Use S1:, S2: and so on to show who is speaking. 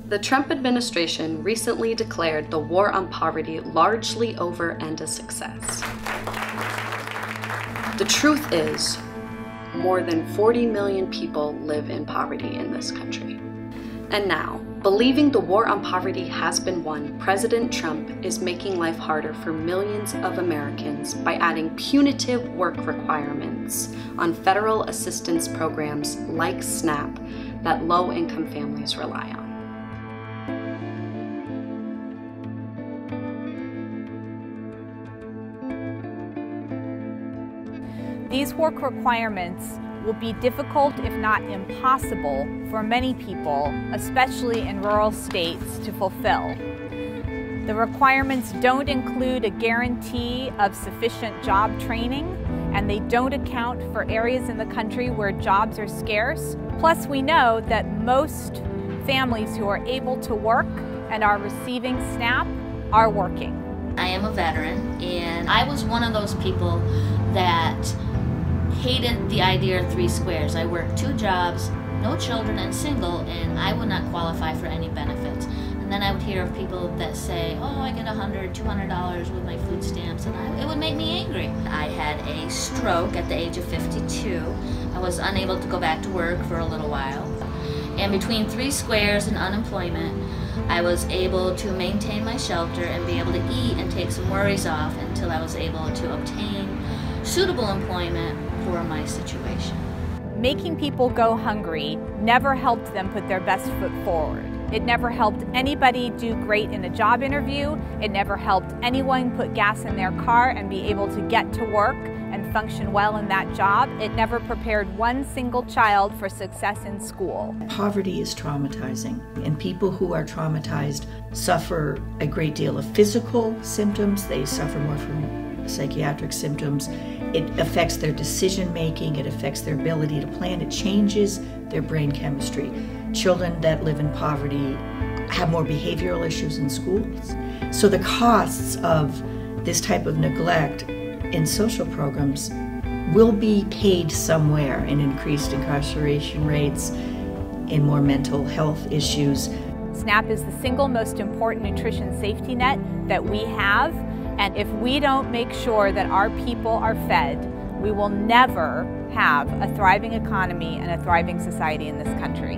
S1: The Trump administration recently declared the war on poverty largely over and a success. The truth is, more than 40 million people live in poverty in this country. And now, believing the war on poverty has been won, President Trump is making life harder for millions of Americans by adding punitive work requirements on federal assistance programs like SNAP that low-income families rely on.
S2: These work requirements will be difficult, if not impossible, for many people, especially in rural states, to fulfill. The requirements don't include a guarantee of sufficient job training, and they don't account for areas in the country where jobs are scarce. Plus, we know that most families who are able to work and are receiving SNAP are working.
S3: I am a veteran, and I was one of those people that hated the idea of three squares. I worked 2 jobs, no children, and single, and I would not qualify for any benefits. And then I would hear of people that say, oh, I get $100, $200 with my food stamps, and it would make me angry. I had a stroke at the age of 52. I was unable to go back to work for a little while. And between 3 squares and unemployment, I was able to maintain my shelter and be able to eat and take some worries off until I was able to obtain suitable employment for my situation.
S2: Making people go hungry never helped them put their best foot forward. It never helped anybody do great in a job interview. It never helped anyone put gas in their car and be able to get to work and function well in that job. It never prepared one single child for success in school.
S4: Poverty is traumatizing, and people who are traumatized suffer a great deal of physical symptoms. They suffer more from psychiatric symptoms. It affects their decision making, it affects their ability to plan, it changes their brain chemistry. Children that live in poverty have more behavioral issues in schools. So the costs of this type of neglect in social programs will be paid somewhere in increased incarceration rates, in more mental health issues.
S2: SNAP is the single most important nutrition safety net that we have. And if we don't make sure that our people are fed, we will never have a thriving economy and a thriving society in this country.